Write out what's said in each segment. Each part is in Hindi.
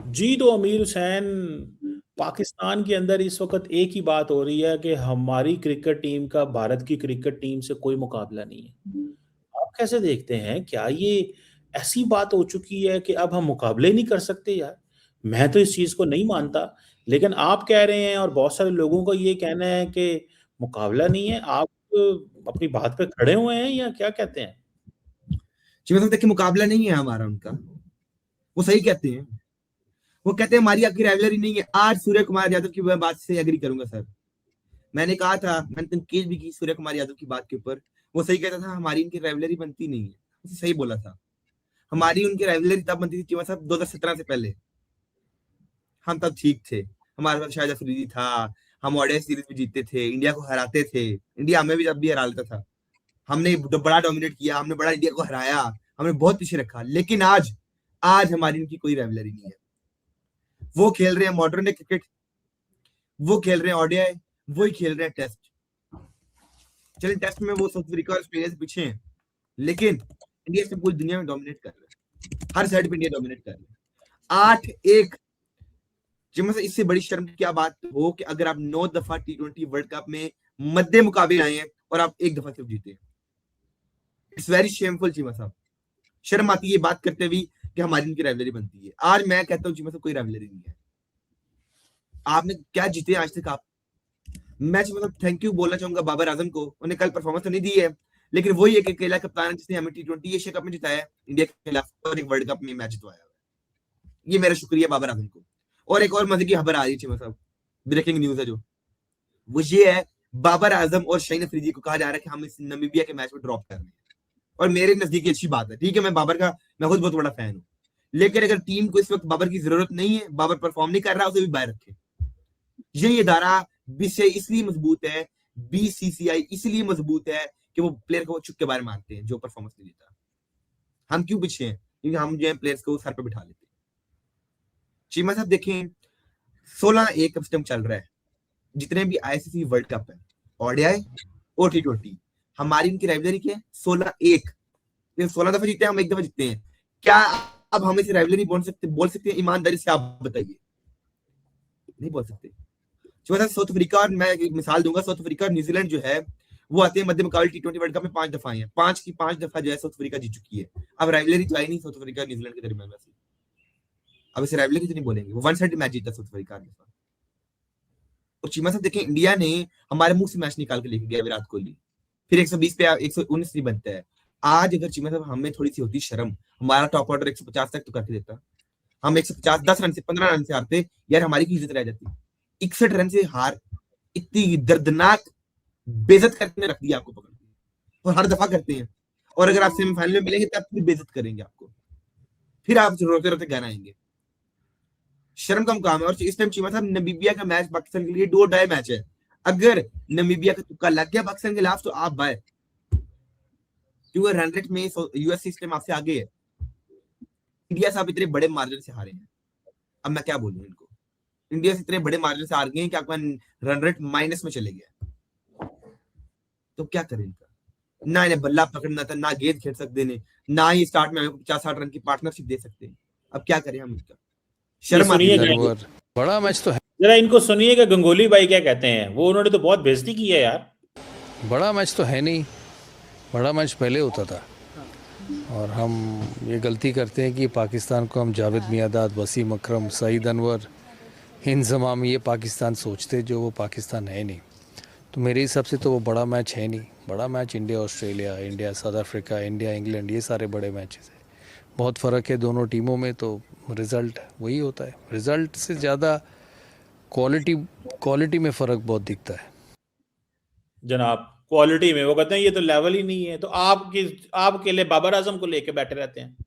जी, तो अमीर हुसैन, पाकिस्तान के अंदर इस वक़्त एक ही बात हो रही है कि हमारी क्रिकेट टीम का भारत की क्रिकेट टीम से कोई मुकाबला नहीं है। आप कैसे देखते हैं? क्या ये ऐसी बात हो चुकी है कि अब हम मुकाबले नहीं कर सकते यार? मैं तो इस चीज़ को नहीं मानता, लेकिन आप कह रहे हैं और बहुत सारे लोगों का ये कहना है कि मुकाबला नहीं है। आप अपनी बात पे खड़े हुए हैं या क्या कहते हैं? जी मतलब देखिए, मुकाबला नहीं है हमारा उनका। वो सही कहते हैं। वो कहते हैं हमारी आपकी राइवलरी नहीं है। आज सूर्य कुमार यादव की मैं बात से एग्री करूंगा सर। मैंने कहा था, मैंने तनकीद भी की सूर्य कुमार यादव की बात के ऊपर। वो सही कहता था, हमारी इनकी राइवलरी बनती नहीं है। उसे सही बोला था। हमारी उनकी राइवलरी तब बनती थी चीमा साहब 2017 से पहले। हम तब ठीक थे। हमारे पास शाहिद अफरीदी था। हम ओडीआई सीरीज भी जीतते थे, इंडिया को हराते थे। इंडिया हमें भी तब भी हरा लेता था। हमने बड़ा डोमिनेट किया, हमने बड़ा इंडिया को हराया। हमने बहुत पीछे रखा। लेकिन आज आज हमारी उनकी कोई राइवलरी नहीं है। वो खेल रहे हैं मॉडर्न डे क्रिकेट। वो खेल रहे हैं ओडीआई। वही खेल रहे हैं टेस्ट। चलिए, टेस्ट में वो साउथ अफ्रीका और ऑस्ट्रेलिया से पीछे हैं, लेकिन इंडिया से पूरी दुनिया में डोमिनेट कर रहे हैं। हर साइड पे इंडिया डोमिनेट कर रहे हैं। 8-1। जिसमें से इससे बड़ी शर्म की क्या बात हो कि अगर आप 9 दफा T20 वर्ल्ड कप में मध्य मुकाबले आए हैं और आप एक दफा सिर्फ जीते। इट्स वेरी शेमफुल चीमा साहब। शर्म आती है बात करते हुए कि हमारी उनकी राइवलरी बनती है। आज मैं कहता हूँ चीमा साहब, कोई राइवलरी नहीं है। आपने क्या जीते आज तक आप? मैच मतलब थैंक यू बोलना चाहूंगा बाबर आजम को। उन्हें कल परफॉर्मेंस तो नहीं दी है, लेकिन वही एक अकेला कप्तान है जिसने हमें T20 एशिया कप में जिताया है इंडिया के खिलाफ, और एक वर्ल्ड कप में मैच जितवाया। ये मेरा शुक्रिया बाबर आजम को। और एक और मजे की खबर आ रही है चीमा साहब, ब्रेकिंग न्यूज है जो, वो ये है, बाबर आजम और शाहीन अफरीदी को कहा जा रहा है कि हम इस नमीबिया के मैच में ड्रॉप कर रहे हैं। और मेरे नजदीक अच्छी बात है। ठीक है, मैं बाबर का मैं खुद बहुत बड़ा फैन हूँ, लेकिन अगर टीम को इस वक्त बाबर की जरूरत नहीं है, बाबर परफॉर्म नहीं कर रहा, उसे भी बाहर रखे। ये इदारा बीसीसीआई इसलिए मजबूत है, बीसीसीआई इसलिए मजबूत है कि वो प्लेयर को चुप के बारे में मारते हैं जो परफॉर्मेंस नहीं देता। हम क्यों पीछे हैं? क्योंकि हम जो है प्लेयर्स को सर पे बिठा लेते हैं। चीमा साहब देखें, 16-1 कब सिस्टम चल रहा है। जितने भी आईसीसी वर्ल्ड कप है, ओडीआई और T20, हमारी उनकी राइवलरी क्या है? 16-1। 16 दफा जीते हैं, हम एक दफा जीते हैं। क्या अब हम इसे राइवलरी बोल सकते हैं? ईमानदारी से आप बताइए। नहीं बोल सकते। साउथ अफ्रीका, और मैं एक मिसाल दूंगा, साउथ अफ्रीका और न्यूजीलैंड जो है, वो आते हैं मध्य मुकाबले T20 वर्ल्ड कप में 5 दफा आए हैं। 5 की 5 दफा जो है साउथ अफ्रीका जीत चुकी है। अब राइवलरी तो आई नहीं साउथ अफ्रीका और न्यूजीलैंड के दरमियान वैसे। अब इसे राइवलरी तो नहीं बोलेंगे, वो वन साइड मैच जीता साउथ अफ्रीका ने। और चीमा साहब देखें, इंडिया ने हमारे मुंह से मैच निकाल के लेके गया विराट कोहली। फिर 120 पे 119 नहीं बनता है। आज अगर चीमा साहब हमें थोड़ी सी होती शर्म, हमारा टॉप ऑर्डर 150 तक तो करके देता। हम 150 10 रन से 15 रन से हारते यार, हमारी की इज्जत रह जाती। 61 रन से हार, इतनी दर्दनाक बेइज्जत करके रख दिया आपको पकड़ के। और हर दफा करते हैं। और अगर आप सेमीफाइनल में मिलेंगे तब फिर बेइज्जत करेंगे आपको। फिर आप रोते रोते घर आएंगे। शर्म का मुकाम है। और इस टाइम चीमा साहब, नमीबिया का मैच पाकिस्तान के लिए डू और डाई मैच है। अगर नमीबिया का तुक्का लग गया पाकिस्तान के खिलाफ तो आप बाय, क्योंकि रन रेट में यूएस इस टाइम आपसे आगे है। इंडिया साहब इतने बड़े मार्जिन से हारे हैं। अब मैं क्या बोलूं इनको? इंडिया से इतने बड़े मार्जिन से हार गए हैं कि आपका रन रेट माइनस में चले गया। तो क्या करें इनका? ना इन्हें बल्ला पकड़ना था, ना गेंद खेल सकते ने, ना ही स्टार्ट में 50-60 रन की पार्टनरशिप दे सकते हैं। अब क्या करें हम इनका? ये शर्म आती सुनिए है। कि बड़ा मैच तो है। जरा इनको सुनिए कि गंगोली भाई क्या कहते हैं। वो उन्होंने तो बहुत बेइज्जती की है यार। बड़ा मैच तो है नहीं। बड़ा मैच पहले होता था। और हम ये गलती करते हैं कि पाकिस्तान को हम जावेद मियांदाद, वसीम अकरम, सईद अनवर, इंजमाम, ये पाकिस्तान सोचते, जो वो पाकिस्तान है नहीं। तो मेरे हिसाब से तो वो बड़ा मैच है नहीं। बड़ा match India Australia, India south Africa, India England, ये सारे बड़े मैचेस हैं। बहुत फ़र्क है दोनों टीमों में। तो रिज़ल्ट वही होता है। रिज़ल्ट से ज़्यादा क्वालिटी क्वालिटी में फ़र्क बहुत दिखता है। जनाब, क्वालिटी में वो कहते हैं ये तो लेवल ही नहीं है। तो आप अकेले बाबर आजम को लेके बैठे रहते हैं।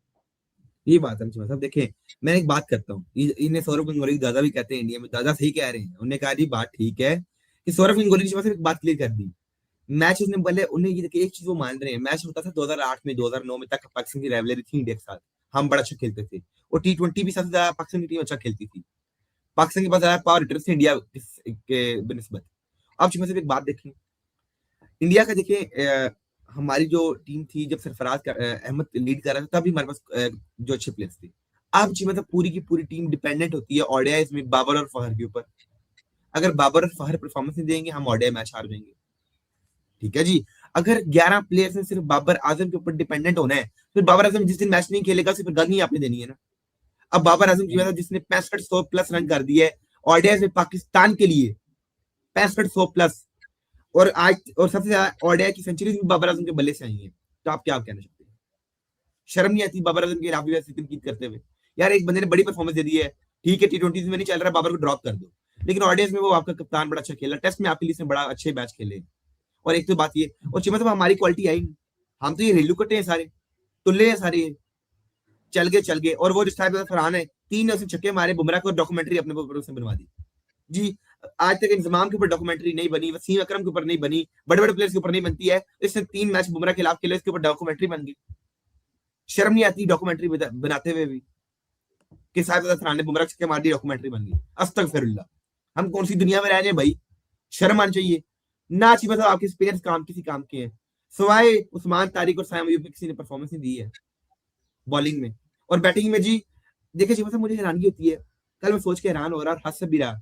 ये बात है साहब। देखें, मैं एक बात करता हूँ, इन्हें सौरभ गंगोली दादा भी कहते हैं इंडिया में। दादा सही कह रहे हैं। उन्होंने कहा जी बात ठीक है कि सौरभ गंगोली ने एक बात क्लियर कर दी। मैच उसने पहले उन्हें ये देखिए, एक चीज वो मान रहे हैं, मैच होता था 2008 में 2009 में तक पाकिस्तान की राइवलरी थी इंडिया के साथ। हम बड़ा अच्छा खेलते थे और T20 भी सबसे ज्यादा पाकिस्तान की टीम अच्छा खेलती थी। पाकिस्तान के पास ज्यादा पावर हिटर्स थे इंडिया के बनस्बत। अब चुम्मा से एक बात देखें, इंडिया का देखिए, हमारी जो टीम थी जब सरफराज अहमद लीड कर रहा था, तभी हमारे पास जो अच्छे प्लेयर्स थे। अब जी मतलब पूरी की पूरी टीम डिपेंडेंट होती है ओडीआईज में बाबर और फहर के ऊपर। अगर बाबर और फहर परफॉर्मेंस नहीं देंगे हम ओडीआई मैच हार जाएंगे। ठीक है जी। अगर 11 प्लेयर्स में सिर्फ बाबर आजम के ऊपर डिपेंडेंट होना है, फिर बाबर आजम जिस दिन मैच नहीं खेलेगा सिर्फ गन ही आपने देनी है ना। अब बाबर आजम की वजह जिसने 6500 प्लस रन कर दिए ओडीआई में पाकिस्तान के लिए, 6500 प्लस, और आज और सबसे ज्यादा ओडीआई की सेंचुरी भी बाबर आजम के बल्ले से आई है। तो आप क्या कहना चाहते हैं? शर्म नहीं आती बाबर आजम के राफी वैसे तनकीद करते हुए? यार एक बंदे ने बड़ी परफॉर्मेंस दे दी है, ठीक है टी20 में नहीं चल रहा, बाबर को ड्रॉप कर दो, लेकिन ऑडियंस में वो आपका कप्तान बड़ा अच्छा खेला, टेस्ट में आपके लिए बड़ा अच्छे मैच खेले। और एक तो बात ये, और चिमन साहब हमारी क्वालिटी आई नहीं, हम तो ये रेलू कटे हैं सारे, तुल्ले हैं सारे, चल गए। और वो जो फरहान है 3 ने उसे छक्के मारे, बुमराह को डॉक्यूमेंट्री अपने ऊपर उसने बनवा दी जी। आज तक इंतजाम के ऊपर डॉक्यूमेंट्री नहीं बनी, वसीम अकरम के ऊपर नहीं बनी, बड़े बड़े प्लेयर्स के ऊपर नहीं बनती है, इसने 3 मैच बुमराह के खिलाफ खेले, इसके ऊपर डॉक्यूमेंट्री बन गई। शर्म नहीं आती डॉक्यूमेंट्री बनाते हुए भी कि साहब फरहान ने बुमराह छक्के मार दी, डॉक्यूमेंट्री बन गई। अस्तगफिरुल्लाह, हम कौन सी दुनिया में रह रहे हैं भाई? शर्म आनी चाहिए ना। अच्छी मतलब आपके स्पिनर्स काम किसी काम के हैं, सिवाय उस्मान तारिक और साइम अयूब किसी ने परफॉर्मेंस नहीं दी है बॉलिंग में। और बैटिंग में जी देखिए जी मतलब मुझे हैरानगी होती है, कल मैं सोच के हैरान हो रहा और हंस भी रहा।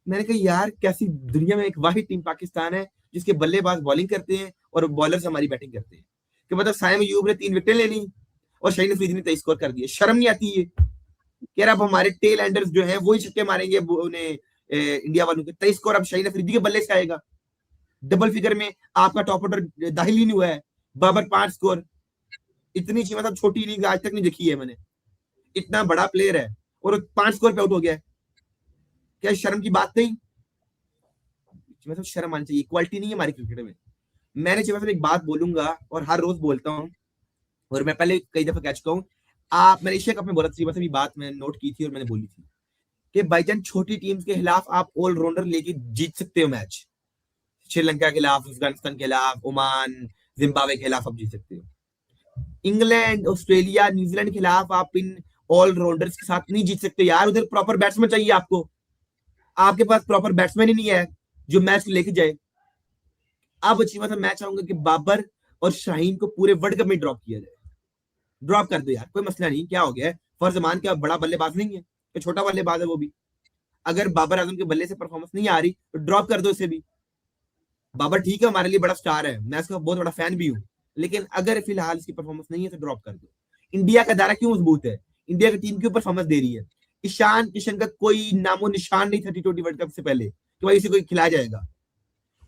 मैंने कहा यार कैसी दुनिया में एक वाहिद टीम पाकिस्तान है जिसके बल्लेबाज बॉलिंग करते हैं और बॉलर्स हमारी बैटिंग करते हैं। कि मतलब साइम अयूब ने 3 विकेटें ले ली और शाहीन अफरीदी ने 23 स्कोर कर दिए। शर्म नहीं आती है? यार अब हमारे टेल एंडर्स जो है वही छक्के मारेंगे उन्हें इंडिया वालों के। 23 स्कोर अब शाहीन अफरीदी के बल्ले से आएगा। डबल फिगर में आपका टॉप ऑर्डर दाखिल ही नहीं हुआ है। बाबर 5 स्कोर, इतनी ची मतलब छोटी इनिंग आज तक नहीं देखी है मैंने। इतना बड़ा प्लेयर है और 5 स्कोर पे आउट हो गया है। क्या शर्म की बात नहीं? मतलब शर्म आनी चाहिए, क्वालिटी नहीं है हमारी क्रिकेट में। मैंने मतलब एक बात बोलूंगा और हर रोज बोलता हूँ, और मैं पहले कई दफा कह चुका हूँ। मैंने एशिया कप में बोला था, ये बात मैंने नोट की थी और मैंने बोली थी कि भाईजान छोटी टीम्स के खिलाफ आप ऑलराउंडर लेके जीत सकते हो मैच। श्रीलंका के खिलाफ, अफगानिस्तान के खिलाफ, ओमान, जिम्बाब्वे के खिलाफ आप जीत सकते हो। इंग्लैंड, ऑस्ट्रेलिया, न्यूजीलैंड के खिलाफ आप इन ऑलराउंडर्स के साथ नहीं जीत सकते यार। उधर प्रॉपर बैट्समैन चाहिए आपको, आपके पास प्रॉपर बैट्समैन ही नहीं है जो मैच लेके जाए। अब अच्छी मतलब मैं चाहूंगा कि बाबर और शाहीन को पूरे वर्ल्ड कप में ड्रॉप किया जाए। ड्रॉप कर दो यार, कोई मसला नहीं, क्या हो गया है? फरजमान क्या बड़ा बल्लेबाज नहीं है, तो छोटा बल्लेबाज है वो भी। अगर बाबर आजम के बल्ले से परफॉर्मेंस नहीं आ रही तो ड्रॉप कर दो इसे भी। बाबर ठीक है हमारे लिए बड़ा स्टार है, मैं इसका बहुत बड़ा फैन भी हूँ, लेकिन अगर फिलहाल इसकी परफॉर्मेंस नहीं है तो ड्रॉप कर दो। इंडिया का दायरा क्यों मजबूत है? इंडिया की टीम क्यों परफॉर्मेंस दे रही है? ईशान किशन का कोई नामो निशान नहीं था टी20 वर्ल्ड कप से पहले कि भाई इसे कोई खिलाया जाएगा।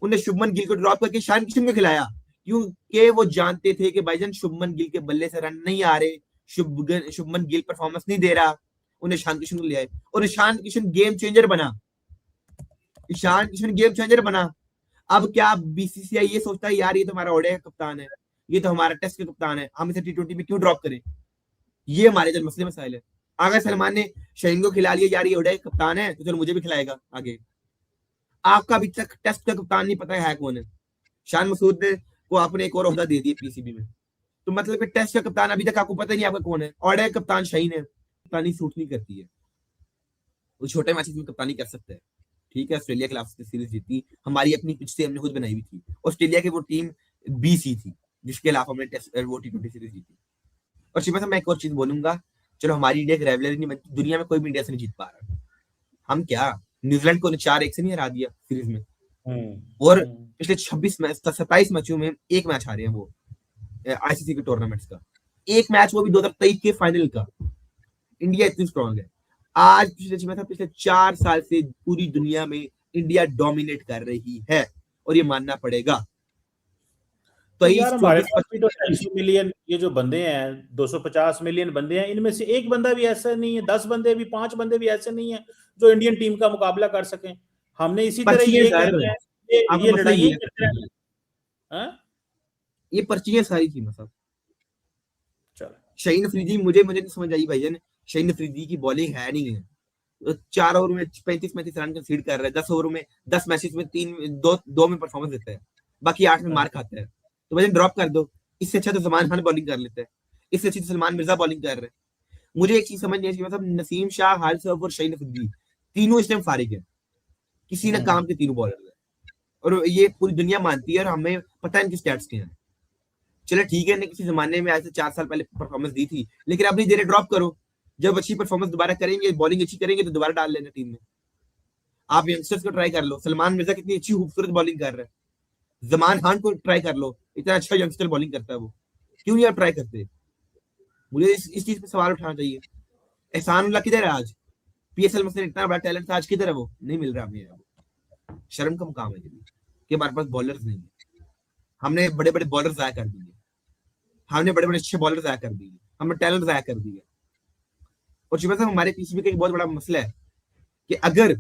उन्हें शुभमन गिल को ड्रॉप करके ईशान किशन को खिलाया, क्योंकि वो जानते थे कि भाईजान शुभमन गिल के बल्ले से रन नहीं आ रहे, शुभमन गिल परफॉर्मेंस नहीं दे रहा, उन्हें ईशान किशन को ले आए और ईशान किशन गेम चेंजर बना। ईशान किशन गेम चेंजर बना। अब क्या बीसीसीआई ये सोचता है यार ये तो हमारा ओडीआई का कप्तान है, ये तो हमारा टेस्ट का कप्तान है, हम इसे टी20 में क्यों ड्रॉप करें? ये हमारे जो मसले मसाइल है। अगर सलमान ने शाहीन को खिला लिया यार ये ओडीआई कप्तान है तो चलो मुझे भी खिलाएगा आगे। आपका अभी तक टेस्ट का कप्तान नहीं पता है कौन है। शान मसूद ने को आपने एक और ओहदा दे दिया पीसीबी में, तो मतलब कि टेस्ट का कप्तान अभी तक आपको पता नहीं आपका कौन है। ओडीआई कप्तान शाहीन है। कप्तानी सूट नहीं करती है, वो छोटे मैचेस में कप्तानी कर सकता है। ठीक है, ऑस्ट्रेलिया के खिलाफ सीरीज जीती, हमारी अपनी पिच से हमने खुद बनाई हुई थी। ऑस्ट्रेलिया की वो टीम बीसी थी जिसके खिलाफ हमने टेस्ट वो टी20 सीरीज जीती। और शिवा मैं एक और चीज बोलूंगा, चलो हमारी इंडिया की राइवलरी नहीं बनती, दुनिया में कोई भी इंडिया से नहीं जीत पा रहा। हम क्या न्यूजीलैंड को 4-1 से नहीं हरा दिया सीरीज में, और पिछले 27 मैचों में एक मैच हारे हैं वो आईसीसी के टूर्नामेंट्स का, एक मैच वो भी 2023 के फाइनल का। इंडिया इतनी स्ट्रॉन्ग है। आज पिछले 4 साल से पूरी दुनिया में इंडिया डोमिनेट कर रही है और ये मानना पड़ेगा। तो यार हमारे पास भी तो 250 मिलियन ये जो बंदे हैं, 250 मिलियन बंदे हैं, इनमें से एक बंदा भी ऐसा नहीं है, 10 बंदे भी, 5 बंदे भी ऐसे नहीं है जो इंडियन टीम का मुकाबला कर सकें। हमने इसी तरह ये करना है, ये लड़ाई करते हैं। ये पर्चियां सारी थी मतलब। चलो शाहीन अफरीदी मुझे नहीं समझ आई भाईजान, शाहीन अफरीदी की बॉलिंग है नहीं है। 4 ओवर में 35 रन कंसीड कर रहा है, 10 ओवर में 10 मैचेस में 2 में परफॉर्मेंस देता है, बाकी 8 में मार खाता है। तो भाई ड्रॉप कर दो। इससे अच्छा तो सलमान खान बॉलिंग कर लेता है, इससे अच्छी तो सलमान मिर्जा बॉलिंग कर रहे हैं। मुझे एक चीज समझ नहीं आई, मतलब नसीम शाह, हारिस रऊफ और शाहीन अफरीदी तीनों इस टाइम फारिग है, किसी ना काम के तीनों बॉलर है, और ये पूरी दुनिया मानती है और हमें पता है इनके स्टैट्स क्या है। चलो ठीक है, किसी जमाने में आज से 4 साल पहले परफॉर्मेंस दी थी, लेकिन अब नहीं दे रहे, ड्रॉप करो। जब अच्छी परफॉर्मेंस दोबारा करेंगे, बॉलिंग अच्छी करेंगे तो दोबारा डाल लेना टीम में। आप यंगस्टर्स को ट्राई कर लो, सलमान मिर्जा कितनी अच्छी खूबसूरत बॉलिंग कर रहा है, जमान खान को ट्राई कर लो, इतना अच्छा यंगस्टर बॉलिंग करता है वो, क्यों नहीं आप ट्राई करते? मुझे इस चीज पे सवाल उठाना चाहिए। एहसानुल्लाह किधर है आज? पीएसएल में इतना बड़ा टैलेंट था, आज किधर है वो? नहीं मिल रहा हमें। शर्म का मुकाम है कि हमारे पास बॉलर्स नहीं है। हमने बड़े बड़े बॉलर जाया कर दिए, हमने बड़े बड़े अच्छे बॉलर जाया कर दिए, हमने टैलेंट जाया कर दिया। और चुपा साहब, हमारे पीसीबी का एक बहुत बड़ा मसला है कि अगर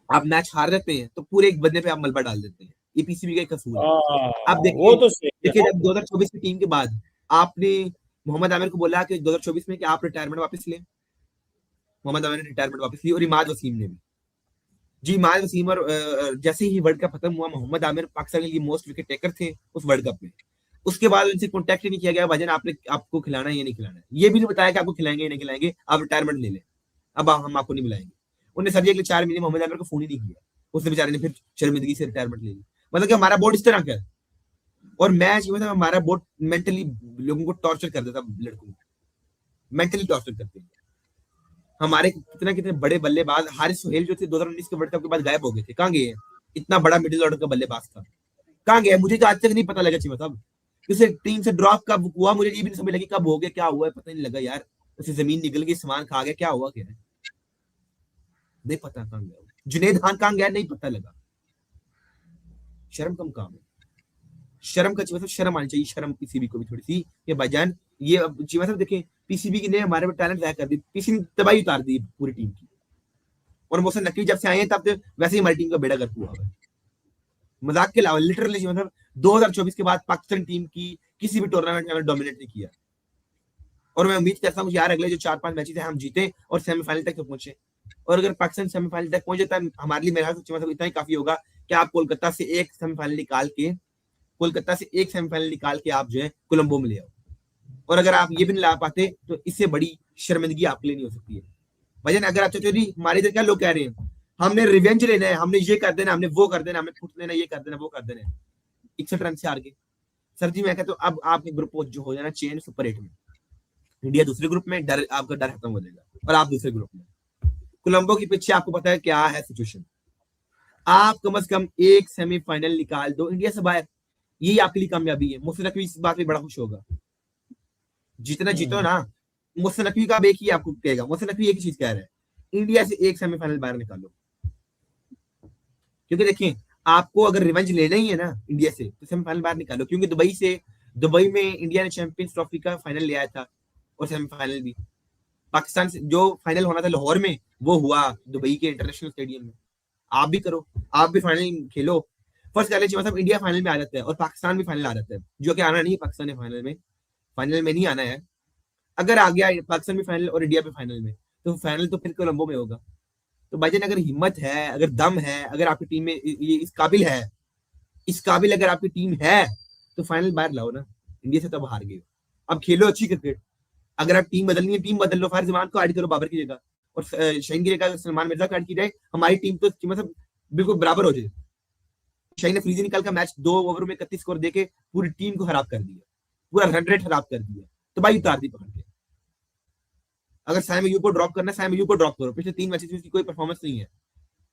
आप मैच हार जाते हैं तो पूरे एक बंदे पे आप मलबा डाल देते हैं। ये पीसीबी का एक कसूर है। आप वो तो सही देखिए है। जब 2024 की टीम के बाद आपने मोहम्मद आमिर को बोला कि 2024 में कि आप रिटायरमेंट वापस लें, मोहम्मद आमिर ने रिटायरमेंट वापस ली, और इमाद वसीम ने भी। जी, इमाद वसीम और जैसे ही वर्ल्ड कप खत्म हुआ, मोहम्मद आमिर पाकिस्तान के लिए मोस्ट विकेट टेकर थे उस वर्ल्ड कप में। उसके बाद उनसे कॉन्टैक्ट ही नहीं किया गया, भाईजान आपने आपको खिलाना है या नहीं खिलाना है, ये भी नहीं बताया कि आपको खिलाएंगे या नहीं खिलाएंगे, आप रिटायरमेंट ले लें, अब हम आपको नहीं बुलाएंगे। उन्हें सर जी अगले 4 महीने मोहम्मद आमिर को फोन ही नहीं किया, उसने बेचारे ने फिर शर्मिंदगी से रिटायरमेंट ले ली। मतलब कि हमारा बोर्ड इस तरह का है। और मैच में हमारा बोर्ड मेंटली लोगों को टॉर्चर कर देता, लड़कों को मेंटली टॉर्चर करते हैं। हमारे कितने कितने बड़े बल्लेबाज, हारिस सुहेल जो थे 2019 के वर्ल्ड कप के बाद गायब हो गए थे, कहाँ गए हैं? इतना बड़ा मिडिल ऑर्डर का बल्लेबाज था, कहाँ गया? मुझे तो आज तक नहीं पता लगा चाहिए साहब, उसे टीम से ड्रॉप कब हुआ, मुझे ये भी नहीं समझ लगी कब हो गया, क्या हुआ है पता नहीं लगा यार। उसे जमीन निकल गई, सामान खा गया, क्या हुआ क्या है नहीं पता, कहाँ गया जुनेद खान, कहाँ गया नहीं पता लगा। शर्म कम काम है, शर्म का चीज, शर्म आनी चाहिए, शर्म पीसीबी को भी थोड़ी सी। ये भाईजान ये चीज मतलब देखें, पीसीबी की ने हमारे में टैलेंट जाया कर दी, पीसीबी तबाही उतार दी पूरी टीम की। और मोहसिन नकवी जब से आए हैं तब से वैसे ही हमारी टीम का बेड़ा गर्क हुआ है। मजाक के अलावा लिटरली मतलब 2024 के बाद पाकिस्तान टीम की किसी भी टूर्नामेंट में हमें डोमिनेट नहीं किया। और मैं उम्मीद करता हूँ यार अगले जो 4-5 मैचेस हैं हम जीते और सेमीफाइनल तक तो पहुंचे। और अगर पाकिस्तान सेमीफाइनल तक पहुंच जाता है हमारे लिए, मेरा मतलब इतना ही काफी होगा कि आप कोलकाता से एक सेमीफाइनल निकाल के आप जो है कोलंबो में ले आओ। और अगर आप ये भी नहीं ला पाते तो इससे बड़ी शर्मिंदगी आपके लिए नहीं हो सकती है भाईजान। अगर आप चाहते हो, हमारे इधर क्या लोग कह रहे हैं, हमने रिवेंज लेना है, हमने ये कर देना, हमने वो कर देना, हमें फुट लेना, ये कर देना, वो कर देना, 61 रन से हार गए। सर जी मैं कहता हूँ अब आपके ग्रुप जो हो जाना चेंज सुपर 8 में, इंडिया दूसरे ग्रुप में, डर आपका डर खत्म हो जाएगा और आप दूसरे ग्रुप में। कोलंबो के पीछे आपको पता है क्या है सिचुएशन, आप कम से कम एक सेमीफाइनल निकाल दो इंडिया से बाहर, यही आपके लिए कामयाबी है। मोहसिन नकवी इस बात में बड़ा खुश होगा, जितना जीतो ना। मोहसिन नकवी का एक ही आपको कहेगा, मोहसिन नकवी एक ही चीज कह रहा है, इंडिया से एक सेमीफाइनल बाहर निकालो। क्योंकि देखिए आपको अगर रिवेंज लेना ही है ना इंडिया से तो सेमीफाइनल बाहर निकालो, क्योंकि दुबई में इंडिया ने चैंपियंस ट्रॉफी का फाइनल ले आया था और सेमीफाइनल भी। पाकिस्तान से जो फाइनल होना था लाहौर में वो हुआ दुबई के इंटरनेशनल स्टेडियम में। आप भी करो, आप भी फाइनल खेलो। फर्स्ट कर लीजिए मतलब इंडिया फाइनल में आ जाता है और पाकिस्तान भी फाइनल आ जाता है, जो कि आना नहीं है पाकिस्तान ने फाइनल में नहीं आना है। अगर आ गया पाकिस्तान भी फाइनल और इंडिया भी फाइनल में तो फाइनल तो फिर कोलंबो में होगा। तो भाईजान अगर हिम्मत है, अगर दम है, अगर आपकी टीम में ये इस काबिल अगर आपकी टीम है तो फाइनल बाहर लाओ ना। इंडिया से तब हार गए, अब खेलो अच्छी क्रिकेट। अगर आप टीम बदलनी है टीम बदल लो, फारिस जमान को ऐड करो बाबर की जगह और शाहीन की जगह सलमान मिर्जा को ऐड की जाए, हमारी टीम तो मतलब बिल्कुल बराबर हो जाए। शाहीन अफरीदी निकाल का मैच 2 ओवर में 31 स्कोर देके पूरी टीम को खराब कर दिया, पूरा रन रेट खराब कर दिया, तो भाई उतार दी पकड़ के। अगर सैम अयूब को ड्रॉप करना है, सैम अयूब को ड्रॉप करो। पिछले 3 मैचेस में उसकी कोई परफॉर्मेंस नहीं है,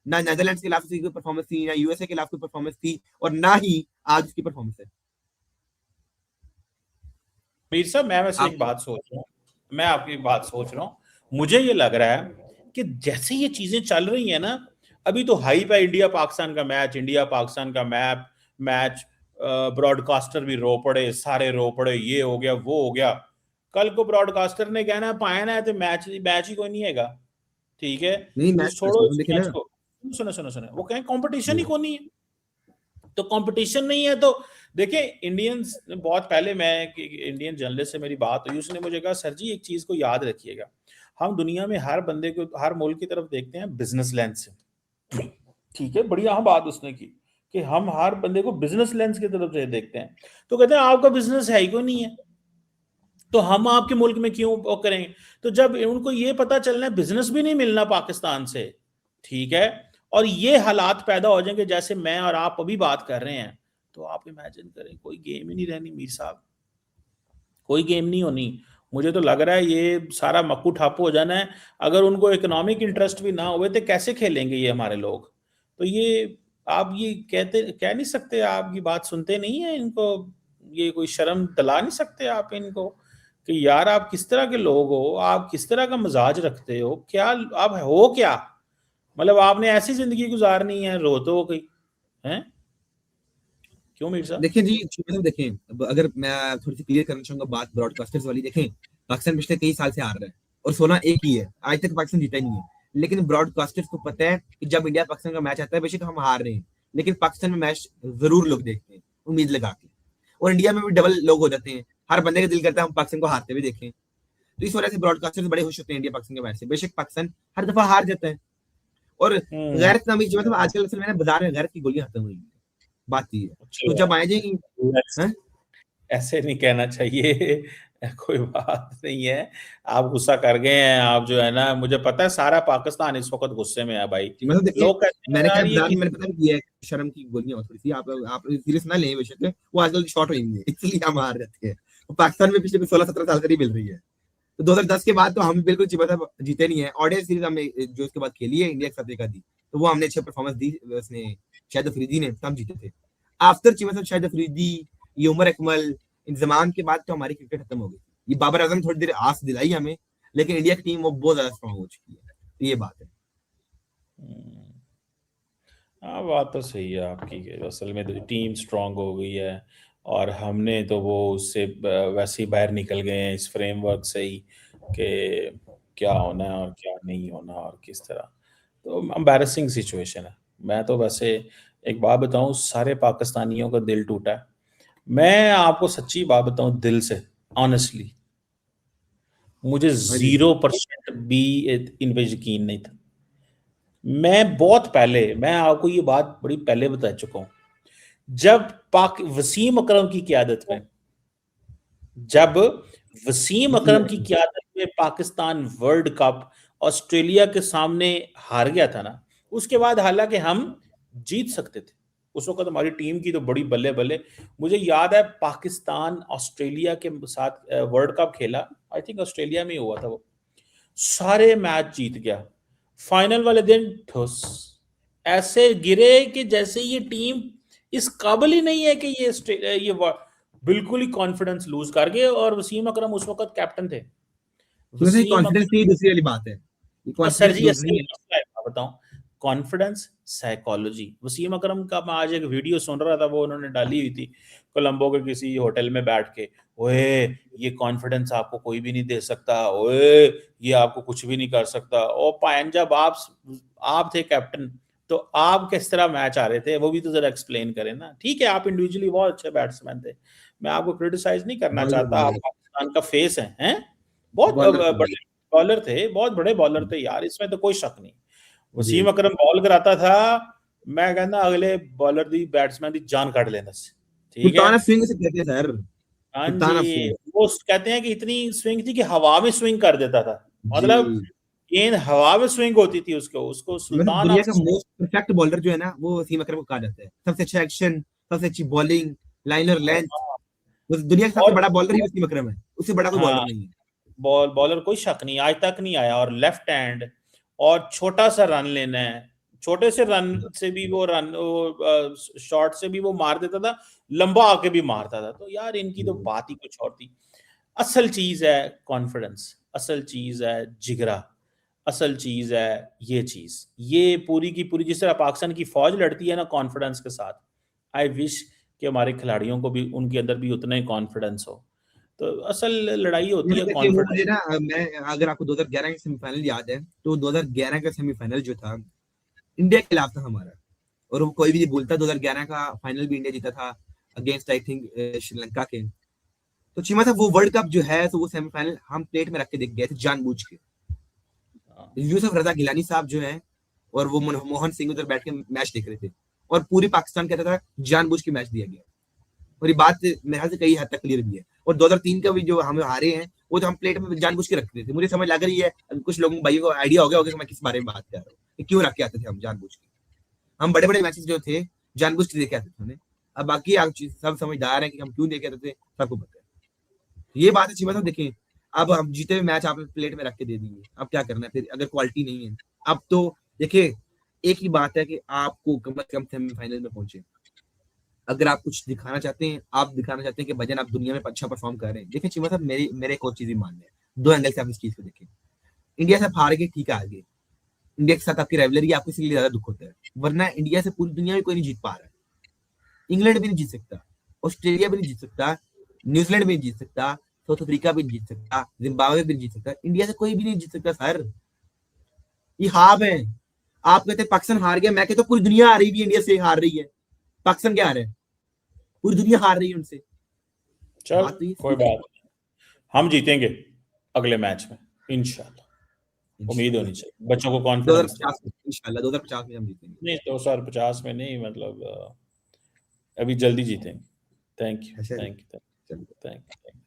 ना नीदरलैंड्स के खिलाफ उसकी कोई परफॉर्मेंस थी, ना यूएसए के खिलाफ कोई परफॉर्मेंस थी, और ना ही आज उसकी परफॉर्मेंस है। मीर साहब मैं वैसे एक बात सोच रहा हूँ, मैं आपकी बात सोच रहा हूँ, मुझे ये लग रहा है कि जैसे ये चीजें चल रही है ना, अभी तो हाइप है इंडिया पाकिस्तान का मैच, इंडिया पाकिस्तान का मैच, ब्रॉडकास्टर भी रो पड़े, सारे रो पड़े, ये हो गया वो हो गया। कल को ब्रॉडकास्टर ने कहना पाया ना है तो मैच ही कोई नहीं है, ठीक है, नहीं तो मैच छोड़ो इस देखिए मैच ना, को। सुनो वो कहें कंपटीशन ही कोई नहीं है, तो कंपटीशन नहीं है तो देखिए इंडियंस बहुत पहले मैं इंडियन जर्नलिस्ट से मेरी बात हुई, उसने मुझे कहा सर जी एक चीज को याद रखिएगा, हम दुनिया में हर बंदे को हर मुल्क की तरफ देखते हैं बिजनेस लेंस से, ठीक है, बड़ी अहम बात उसने की कि हम हर बंदे को बिजनेस लेंस की तरफ से देखते हैं। तो कहते हैं आपका बिजनेस है ही कोई नहीं है तो हम आपके मुल्क में क्यों करेंगे। तो जब उनको ये पता चलना है बिजनेस भी नहीं मिलना पाकिस्तान से, ठीक है, और ये हालात पैदा हो जाएंगे जैसे मैं और आप अभी बात कर रहे हैं, तो आप इमेजिन करें कोई गेम ही नहीं रहनी मीर साहब, कोई गेम नहीं होनी। मुझे तो लग रहा है ये सारा मक्कू ठापू हो जाना है। अगर उनको इकोनॉमिक इंटरेस्ट भी ना हुए तो कैसे खेलेंगे ये हमारे लोग? तो ये आप ये कह नहीं सकते, आपकी बात सुनते नहीं है इनको, ये कोई शर्म दिला नहीं सकते आप इनको कि यार आप किस तरह के लोग हो, आप किस तरह का मिजाज रखते हो, क्या आप हो क्या? मतलब आपने ऐसी जिंदगी गुजारनी है, रोते हो गई हैं? क्यों मीर साहब? देखिए जी, मतलब देखें, अब अगर मैं थोड़ी सी क्लियर करना चाहूंगा बात ब्रॉडकास्टर्स वाली। देखें, पाकिस्तान पिछले कई साल से हार रहा है और 16 एक ही है, आज तक पाकिस्तान जीता ही नहीं है। लेकिन ब्रॉडकास्टर्स को पता है कि जब इंडिया पाकिस्तान का मैच आता है, बेशक हम हार रहे हैं, लेकिन पाकिस्तान में मैच जरूर लोग देखते हैं उम्मीद लगा के। और इंडिया में भी डबल लोग हो जाते हैं, हर बंदे का दिल करता है हम पाकिस्तान को हारते हुए देखें। तो इस वजह से ब्रॉडकास्टर्स बड़े खुश होते हैं इंडिया पाकिस्तान के मैच से। बेशक पाकिस्तान हर दफा हार जाता है, और हम्म। गैरत नामी जो मतलब आजकल असल में बाजार में गैरत की गोलियां खत्म हुई है, बात ये है। तो जब आ जाएगी, हैं? ऐसे नहीं कहना चाहिए। कोई बात नहीं है, आप गुस्सा कर गए हैं, आप जो है ना, मुझे पता है सारा पाकिस्तान इस वक्त गुस्से में है भाई। मतलब देखिए, लोग कहते हैं मैंने कहा यार ये बाजार कि में मैंने पता किया है, शर्म की गोलियां हो थोड़ी सी, आप सीरियस ना लें, बेशक वो आजकल शॉर्ट हुई है इसलिए हम हार जाते हैं। और पाकिस्तान में पिछले 16-17 साल से नहीं मिल रही है। तो 2010 के बाद तो हम बिल्कुल मतलब जीते नहीं है। ऑडियंस सीरीज हमने जो उसके बाद खेली है इंडिया के साथ एक आधी, तो वो हमने अच्छी परफॉर्मेंस दी, उसने शाहिद अफरीदी ने, तो हम जीते थे। आफ्टर मतलब शाहिद अफरीदी, ये उमर अकमल, इंजमाम के बाद तो हमारी क्रिकेट खत्म हो गई। ये बाबर आजम थोड़ी देर आस दिलाई हमें, लेकिन इंडिया की टीम वो बहुत ज्यादा स्ट्रॉन्ग हो चुकी है। तो ये बात है। हाँ, बात तो सही है आपकी कि असल में तो टीम स्ट्रांग हो गई है, और हमने तो वो उससे वैसे ही बाहर निकल गए हैं इस फ्रेमवर्क से ही कि क्या होना है और क्या नहीं होना और किस तरह। तो एम्बैरेसिंग सिचुएशन है। मैं तो वैसे एक बात बताऊं, सारे पाकिस्तानियों का दिल टूटा है। मैं आपको सच्ची बात बताऊं दिल से, ऑनेस्टली, मुझे हाँ जी। 0% भी इन पे यकीन नहीं था। मैं बहुत पहले, मैं आपको ये बात बड़ी पहले बता चुका हूं, जब पाक वसीम अकरम की क्यादत में, जब वसीम जी अकरम की क्यादत में पाकिस्तान वर्ल्ड कप ऑस्ट्रेलिया के सामने हार गया था ना, उसके बाद हालांकि हम जीत सकते थे। उस वक्त हमारी टीम की तो बड़ी बल्ले बल्ले। मुझे याद है पाकिस्तान ऑस्ट्रेलिया के साथ वर्ल्ड कप खेला, आई थिंक ऑस्ट्रेलिया में ही हुआ था वो, सारे मैच जीत गया। फाइनल वाले दिन ठुस, ऐसे गिरे कि जैसे ये टीम इस काबिल ही नहीं है कि ये बिल्कुल ही कॉन्फिडेंस लूज कर गए। और वसीम अकरम उस वक्त कैप्टन थे। तो वसीम कॉन्फिडेंस अकरम, की दूसरी वाली बात है, ये और सर कॉन्फिडेंस जी लूज ऐसे नहीं है। मसला है, मैं बताऊं, कॉन्फिडेंस साइकोलॉजी। वसीम अकरम का मैं आज एक वीडियो सुन रहा था, वो उन्होंने डाली हुई थी कोलंबो के किसी होटल में बैठ के, ओए ये कॉन्फिडेंस आपको कोई भी नहीं दे सकता, ओए ये आपको कुछ भी नहीं कर सकता। और पायन, जब आप थे कैप्टन, तो आप किस तरह मैच आ रहे थे वो भी तो जरा एक्सप्लेन करें ना। ठीक है, आप इंडिविजुअली बहुत अच्छे बैट्समैन थे, मैं आपको क्रिटिसाइज नहीं करना बॉलर चाहता, आप बॉलर पाकिस्तान का फेस हैं, बहुत बॉलर थे बड़े बॉलर थे, बहुत बड़े बॉलर थे यार, इसमें तो कोई शक नहीं। जी। वसीम अकरम बॉल कराता था, मैं कहना अगले बॉलर दी बैट्समैन की जान काट लेना सी। ठीक है। सुल्तान ऑफ स्विंग से कहते हैं सर, हाँ सुल्तान ऑफ जी, स्विंग। वो कहते हैं कि इतनी स्विंग थी कि हवा में स्विंग कर देता था, जी, मतलब गेंद हवा में स्विंग होती थी, उसको उसको मतलब सुल्तान दुनिया ऑफ। का मोस्ट परफेक्ट बॉलर जो है ना, वो वसीम अकरम को कहा जाता है। सबसे अच्छा एक्शन, सबसे अच्छी बॉलिंग, लाइनर लेंथ, वो दुनिया का सबसे और बड़ा बॉलर ही वसीम अकरम है, उससे बड़ा कोई हाँ, बॉलर नहीं है। बॉलर कोई शक नहीं, आज तक नहीं आया। और लेफ्ट हैंड, और छोटा सा रन लेना है, छोटे से रन से भी वो शॉट से भी वो मार देता था, लंबा आके भी मारता था। तो यार इनकी तो बात ही कुछ और थी। असल चीज है कॉन्फिडेंस, असल चीज है जिगरा, असल चीज है ये चीज, ये पूरी की पूरी जिस तरह पाकिस्तान की फौज लड़ती है ना कॉन्फिडेंस के साथ, आई विश कि हमारे खिलाड़ियों को भी उनके अंदर भी उतना ही कॉन्फिडेंस हो। तो असल लड़ाई होती है मतलब देखिए, वो कॉन्फिडेंस। मुझे ना, मैं अगर आपको 2011 का सेमीफाइनल याद है, तो 2011 का सेमीफाइनल जो था इंडिया के खिलाफ था हमारा, और वो कोई भी नहीं भूलता। 2011 का फाइनल भी इंडिया जीता था अगेंस्ट आई थिंक श्रीलंका के। तो चीमा साहब, वो वर्ल्ड कप जो है, तो वो सेमीफाइनल हम प्लेट में रख के देख गए थे जानबूझ के। यूसुफ रजा गिलानी साहब जो है, और वो मोहन सिंह उधर बैठ के मैच देख रहे थे, और पूरी पाकिस्तान कहता था जानबूझ के मैच दिया गया। और ये बात मेरे ख्याल से कई हद तक क्लियर भी है। और 2003 का भी जो हम हारे हैं, वो तो हम प्लेट में जानबूझ के रखते थे। मुझे समझ लग रही है, कुछ लोगों भाइयों को आइडिया हो गया होगा कि मैं किस बारे में बात कर रहा हूँ, कि क्यों रख के आते थे हम जानबूझ के। हम बड़े बड़े मैचेस जो थे जानबूझ के देखे आते थे हमें। अब बाकी आप सब समझदार हैं कि हम क्यों देखे आते थे, सबको पता है। ये बात अच्छी बात है। देखें, अब हम जीते हुए मैच आप प्लेट में रख के दे देंगे, अब क्या करना है फिर अगर क्वालिटी नहीं है। अब तो देखिए एक ही बात है कि आपको कम से कम सेमीफाइनल में पहुंचे। अगर आप कुछ दिखाना चाहते हैं, आप दिखाना चाहते हैं कि भजन आप दुनिया में अच्छा परफॉर्म कर रहे हैं। देखिए चिमा साहब, मेरे एक और चीज ही मानना है, दो एंगल से आप इस चीज को देखें। इंडिया से आप हार गए, ठीक है, आगे इंडिया के साथ आपकी राइवलरी, आपको इसलिए ज्यादा दुख होता है, वरना इंडिया से पूरी दुनिया में कोई नहीं जीत पा रहा है। इंग्लैंड भी नहीं जीत सकता, ऑस्ट्रेलिया भी नहीं जीत सकता, न्यूजीलैंड भी नहीं जीत सकता, साउथ अफ्रीका भी नहीं जीत सकता, जिम्बाब्वे भी नहीं जीत सकता, इंडिया से कोई भी नहीं जीत सकता सर। ये हाव है। आप कहते हैं पाकिस्तान हार गया, मैं कहता हूँ पूरी दुनिया हार रही है, इंडिया से हार रही है। पाकिस्तान क्या हार है? पूरी दुनिया हार रही है उनसे। चल बात तो ये कोई बात नहीं, हम जीतेंगे अगले मैच में इंशाल्लाह। उम्मीद होनी चाहिए, बच्चों को कॉन्फिडेंस दे। 2050 में इंशाल्लाह 2050 में हम जीतेंगे। नहीं 2050 में नहीं, मतलब अभी जल्दी जीतेंगे। थैंक यू, अच्छा जी, थैंक यू, चलिए। Thank you.